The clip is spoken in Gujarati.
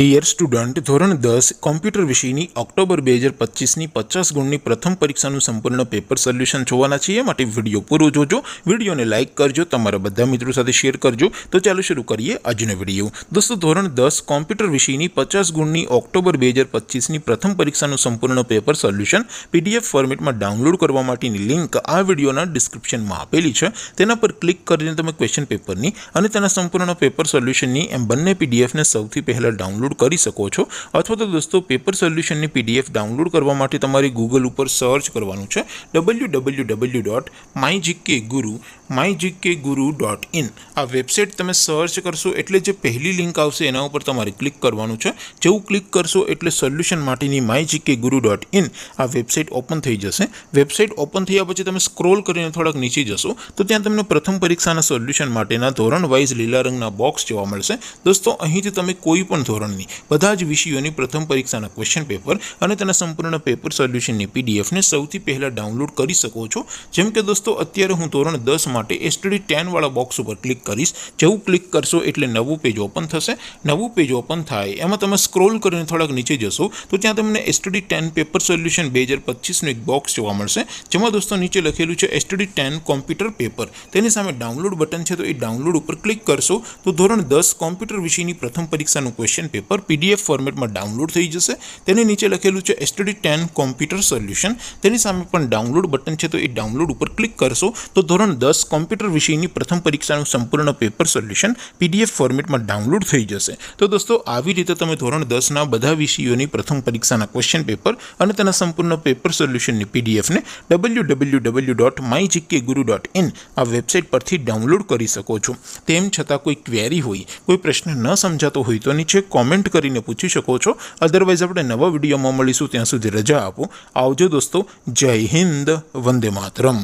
ડિયર સ્ટુડન્ટ, ધોરણ 10 કોમ્પ્યુટર વિષયની ઓક્ટોબર 2025ની 50 ગુણની પ્રથમ પરીક્ષાનું સંપૂર્ણ પેપર સોલ્યુશન જોવાના છીએ। માટે વિડીયો પૂરો જોજો, વિડીયોને લાઇક કરજો, તમારા બધા મિત્રો સાથે શેર કરજો। તો ચાલો શરૂ કરીએ આજનો વિડીયો। દોસ્તો, ધોરણ 10 કોમ્પ્યુટર વિષયની 50 ગુણની ઓક્ટોબર 2025ની પ્રથમ પરીક્ષાનું સંપૂર્ણ પેપર સોલ્યુશન પીડીએફ ફોર્મેટમાં ડાઉનલોડ કરવા માટેની લિંક આ વિડીયોના ડિસ્ક્રિપ્શનમાં આપેલી છે। તેના પર ક્લિક કરીને તમે ક્વેશ્ચન પેપરની અને તેના સંપૂર્ણ પેપર સોલ્યુશનની એમ બંને પીડીએફને સૌથી પહેલાં ડાઉનલોડ કરી શકો છો। अथवा तो दोस्तों पेपर सोल्यूशन पीडीएफ डाउनलॉड करवा माटे तमारे गूगल पर सर्च करवानुं छे www.mygkguru.in। आ वेबसाइट तमे सर्च करशो एटले जे पहली लिंक आवशे एना उपर तमारे क्लिक करवानुं छे। जेवुं क्लिक करशो एटले सोल्यूशन माटेनी mygkguru.in आ वेबसाइट ओपन थई जशे। वेबसाइट ओपन थया पछी तमे स्क्रॉल करीने थोड़ाक नीचे जशो तो त्यां तमने प्रथम परीक्षाना सोल्यूशन माटेना धोरण वाइज लीला रंगना बॉक्स जोवा मळशे। दोस्तों, અહીંથી તમે કોઈ પણ ધોરણની બધા જ વિષયોની પ્રથમ પરીક્ષાના ક્વેશ્ચન પેપર અને તેના સંપૂર્ણ પેપર સોલ્યુશનની પીડીએફને સૌથી પહેલાં ડાઉનલોડ કરી શકો છો। જેમ કે દોસ્તો, અત્યારે હું ધોરણ 10 માટે એસટીડી 10 વાળા બોક્સ ઉપર ક્લિક કરીશ। જેવું ક્લિક કરશો એટલે નવું પેજ ઓપન થશે। નવું પેજ ઓપન થાય એમાં તમે સ્ક્રોલ કરીને થોડાક નીચે જશો તો ત્યાં તમને એસટીડી 10 પેપર સોલ્યુશન 2025નું એક બોક્સ જોવા મળશે, જેમાં દોસ્તો નીચે લખેલું છે એસટીડી 10 કોમ્પ્યુટર પેપર। તેની સામે ડાઉનલોડ બટન છે, તો એ ડાઉનલોડ ઉપર ક્લિક કરશો તો ધોરણ 10 કોમ્પ્યુટર વિષયની પ્રથમ પરીક્ષાનું ક્વેશ્ચન પેપર પીડીએફ ફોર્મેટમાં डाउनलॉड थई जशे। तेनी नीचे लखेलुं छे एसटीडी 10 कॉम्प्यूटर सोल्यूशन। तेनी सामे पण डाउनलॉड बटन छे, तो ए डाउनलॉड उपर क्लिक करशो तो धोरण 10 कॉम्प्यूटर विषयनी प्रथम परीक्षानुं संपूर्ण पेपर सोल्यूशन पीडीएफ फॉर्मेटमां डाउनलॉड थई जशे। तो दोस्तों, આવી રીતે તમે ધોરણ 10 ના બધા વિષયોની પ્રથમ પરીક્ષાના ક્વેશ્ચન પેપર અને તેના સંપૂર્ણ પેપર સોલ્યુશનની પીડીએફને www.mygkguru.in આ વેબસાઇટ પરથી ડાઉનલોડ કરી શકો છો। તેમ છતાં કોઈ ક્વેરી હોય, કોઈ પ્રશ્ન ન સમજાતો હોય તો નીચે કોમેન્ટ કરીને પૂછી શકો છો। अदरवाइज આપણે નવા વિડીયોમાં મળીશું, ત્યાં સુધી રજા આપો। આવજો દોસ્તો, જય હિન્દ, વંદે માતરમ।